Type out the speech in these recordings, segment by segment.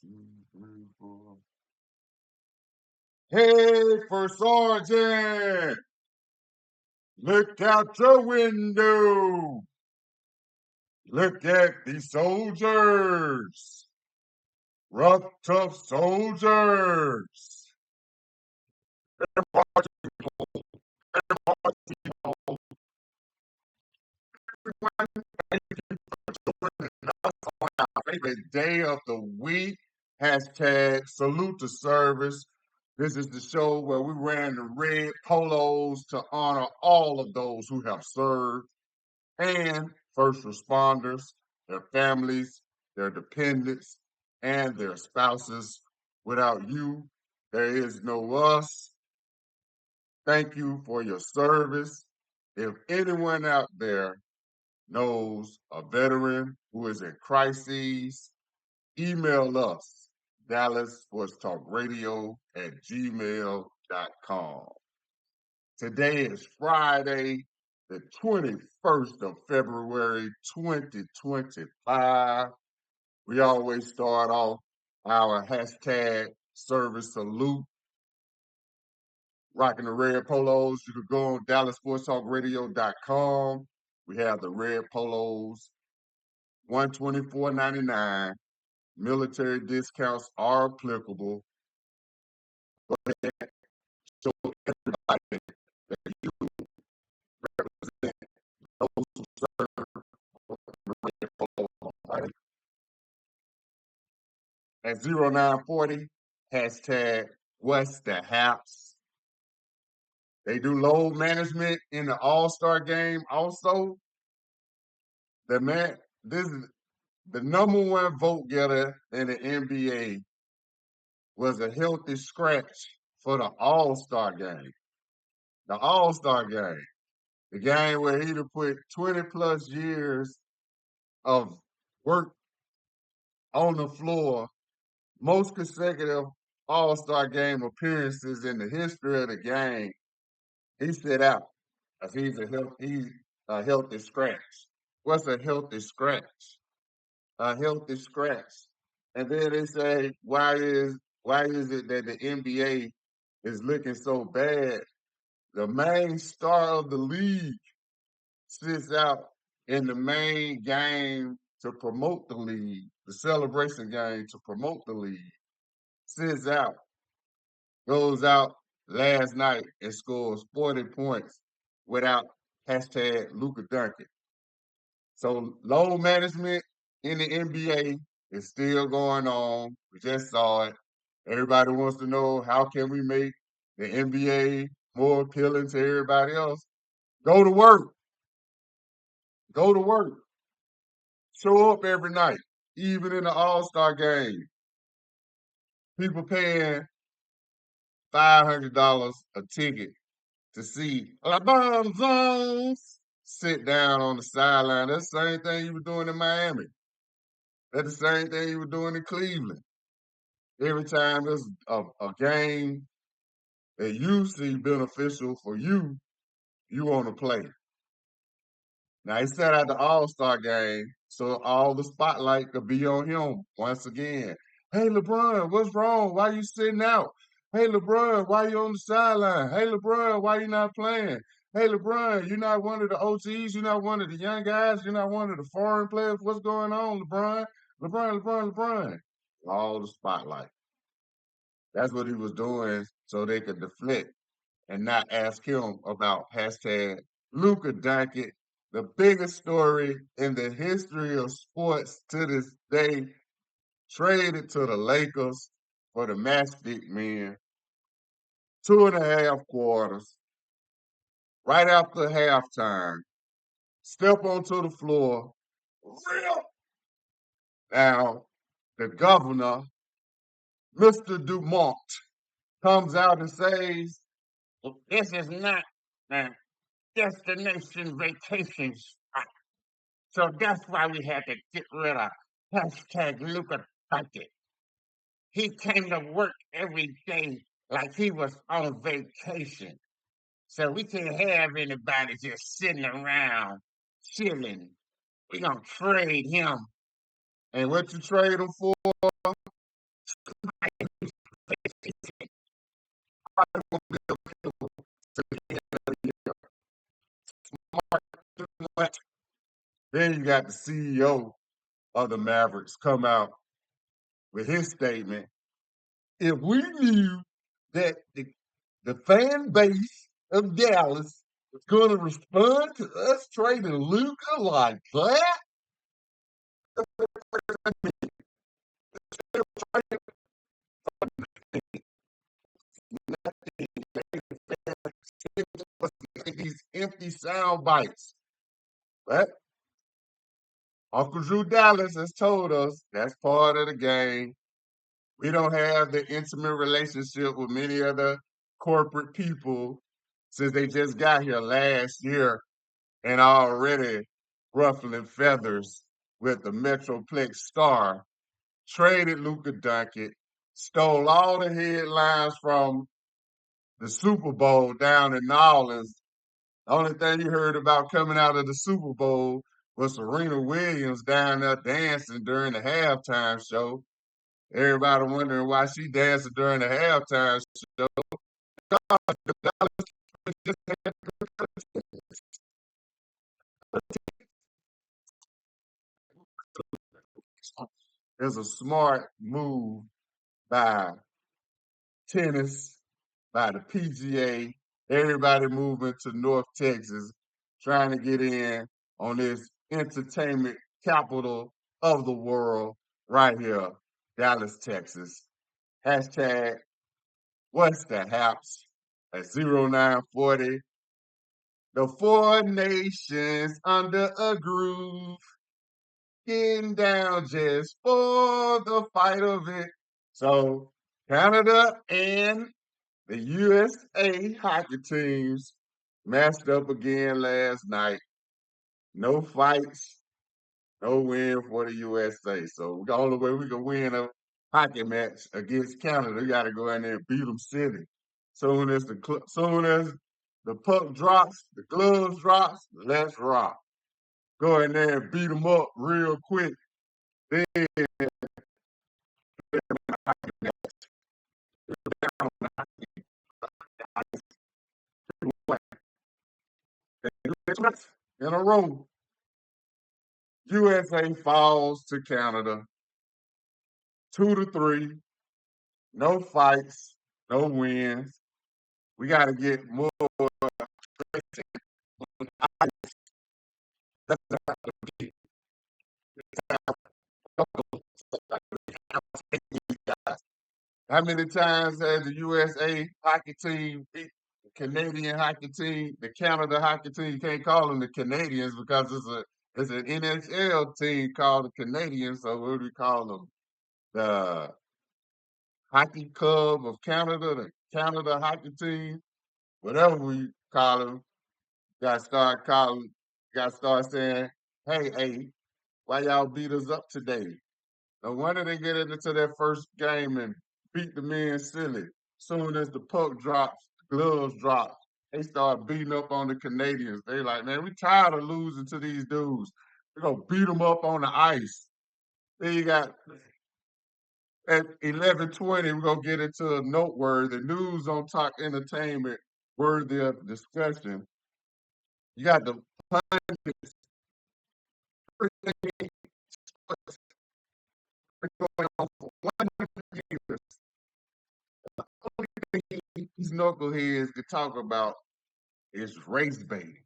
Two, three, four. Hey, First Sergeant, look out your window. Look at these soldiers, rough, tough soldiers. Favorite day of the week. Hashtag salute to service. This is the show where we wearing the red polos to honor all of those who have served and first responders, their families, their dependents, and their spouses. Without you, there is no us. Thank you for your service. If anyone out there knows a veteran who is in crises, email us, DallasSportsTalkRadio@gmail.com. Today is Friday, the 21st of February, 2025. We always start off our hashtag service salute, rocking the red polos. You can go on DallasSportsTalkRadio.com. We have the red polos, $124.99. Military discounts are applicable. Go ahead, show everybody that you represent those who serve the red polo. At 0940, hashtag what's the haps. They do load management in the All-Star game also. This is the number one vote getter in the NBA was a healthy scratch for the All-Star game. The All-Star game. The game where he'd have put 20 plus years of work on the floor, most consecutive All-Star game appearances in the history of the game. He sit out as he's a healthy scratch. What's a healthy scratch? A healthy scratch. And then they say, why is it that the NBA is looking so bad? The main star of the league sits out in the main game to promote the league, the celebration game to promote the league. Sits out, goes out last night and scores 40 points without hashtag Luka Doncic. So load management in the NBA is still going on. We just saw it. Everybody wants to know how can we make the NBA more appealing to everybody else. Go to work. Go to work. Show up every night, even in the All-Star game. People paying $500 a ticket to see LeBron James sit down on the sideline. That's the same thing you were doing in Miami. That's the same thing you were doing in Cleveland. Every time there's a game that you see beneficial for you, you want to play. Now he set out the All-Star game, so all the spotlight could be on him once again. Hey LeBron, what's wrong? Why you sitting out? Hey LeBron, why you on the sideline? Hey LeBron, why you not playing? Hey LeBron, you're not one of the OGs, you're not one of the young guys, you're not one of the foreign players. What's going on, LeBron? LeBron. All the spotlight. That's what he was doing so they could deflect and not ask him about hashtag Luka Doncic, the biggest story in the history of sports to this day, traded to the Lakers for the Matchstick Men, 2.5 quarters, right after halftime, step onto the floor, rip. Now, the governor, Mr. Dumont, comes out and says, this is not a destination vacation spot. So that's why we had to get rid of hashtag Luka Doncic. He came to work every day like he was on vacation. So we can't have anybody just sitting around chilling. We're going to trade him. And what you trade him for? Then you got the CEO of the Mavericks come out with his statement. If we knew that the fan base of Dallas was going to respond to us trading Luka like that, these empty sound bites. But Uncle Drew Dallas has told us that's part of the game. We don't have the intimate relationship with many other corporate people since they just got here last year and already ruffling feathers with the Metroplex star, traded Luka Doncic, stole all the headlines from the Super Bowl down in New Orleans. The only thing you heard about coming out of the Super Bowl was Serena Williams down there dancing during the halftime show. Everybody wondering why she dancing during the halftime show. It's a smart move by tennis, by the PGA, everybody moving to North Texas, trying to get in on this entertainment capital of the world right here, Dallas, Texas. Hashtag what's the haps at 0940. The four nations under a groove, getting down just for the fight of it. So Canada and the USA hockey teams matched up again last night. No fights, no win for the USA. So the only way we can win a hockey match against Canada, we got to go in there and beat them silly. Soon as the puck drops, the gloves drops, let's rock. Go in there and beat them up real quick. Then in a row, USA falls to Canada 2-3. No fights, no wins. We got to get more. How many times has the USA hockey team beat the Canadian hockey team, the Canada hockey team? You can't call them the Canadians because it's an NHL team called the Canadians. So what do we call them? The Hockey Club of Canada, the Canada hockey team, whatever we call them. Got to start saying, hey, why y'all beat us up today? No wonder they get into their first game and beat the men silly. Soon as the puck drops, the gloves drop, they start beating up on the Canadians. They like, man, we tired of losing to these dudes. We're going to beat them up on the ice. Then you got at 11:20, we're going to get into a noteworthy news on Talk Entertainment worthy of discussion. You got the pundits going on for 100 years. The only thing these knuckleheads can talk about is race baiting.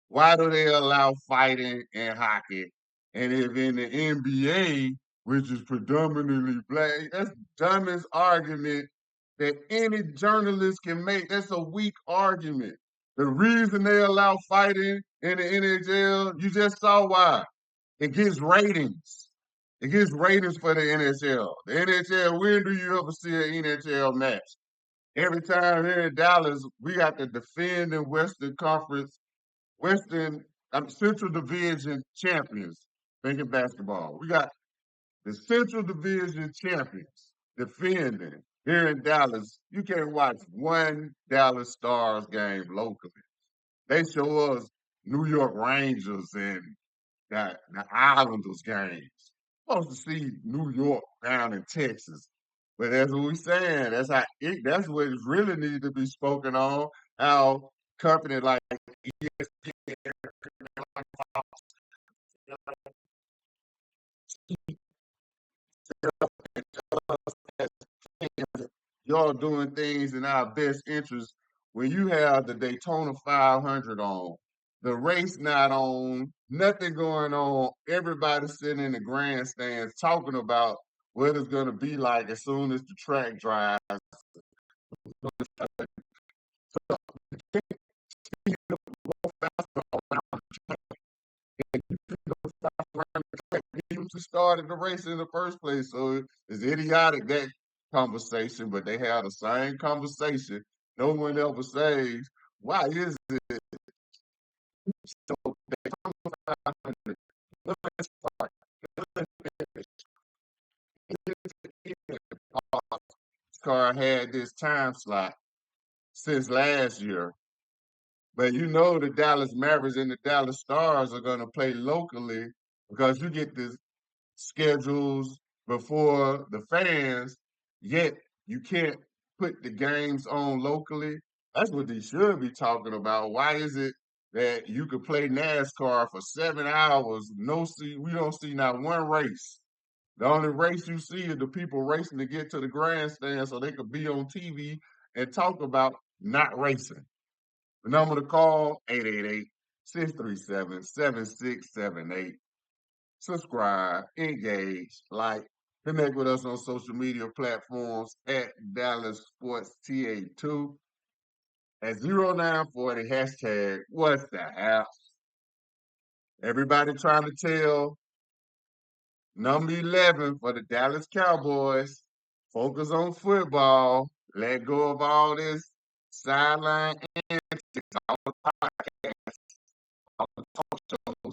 Why do they allow fighting in hockey? And if in the NBA, which is predominantly black, that's the dumbest argument that any journalist can make. That's a weak argument. The reason they allow fighting in the NHL, you just saw why. It gets ratings. It gets ratings for the NHL. The NHL, when do you ever see an NHL match? Every time here in Dallas, we got the defending Western Conference, Western, Central Division champions, thinking basketball. We got the Central Division champions defending here in Dallas. You can't watch one Dallas Stars game locally. They show us New York Rangers and the Islanders games. Supposed to see New York down in Texas. But that's what we're saying. That's what really needs to be spoken on. How company like ESPN, y'all doing things in our best interest when you have the Daytona 500 on, the race not on, nothing going on, everybody sitting in the grandstands talking about what it's going to be like as soon as the track drives. Who started the race in the first place. So it's idiotic that conversation, but they have the same conversation. No one ever says, why is it so car had this time slot since last year? But you know the Dallas Mavericks and the Dallas Stars are going to play locally because you get the schedules before the fans, yet you can't put the games on locally. That's what they should be talking about. Why is it that you could play NASCAR for 7 hours? We don't see not one race. The only race you see is the people racing to get to the grandstand so they could be on TV and talk about not racing. The number to call, 888-637-7678. Subscribe, engage, like, connect with us on social media platforms at Dallas Sports TA2 at 0940 hashtag what's the app. Everybody trying to tell number 11 for the Dallas Cowboys, focus on football, let go of all this sideline antics, all the podcasts, all the talk shows.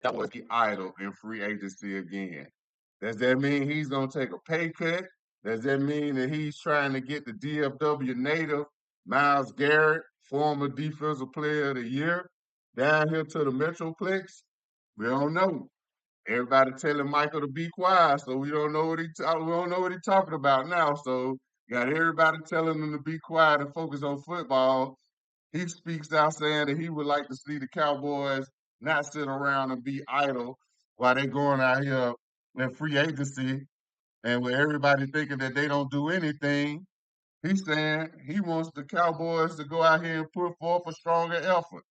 That was the idol in free agency again. Does that mean he's going to take a pay cut? Does that mean that he's trying to get the DFW native, Myles Garrett, former defensive player of the year, down here to the Metroplex? We don't know. Everybody telling Michael to be quiet, so we don't know what he's talking about now. So got everybody telling him to be quiet and focus on football. He speaks out saying that he would like to see the Cowboys not sit around and be idle while they're going out here in free agency and with everybody thinking that they don't do anything. He's saying he wants the Cowboys to go out here and put forth a stronger effort.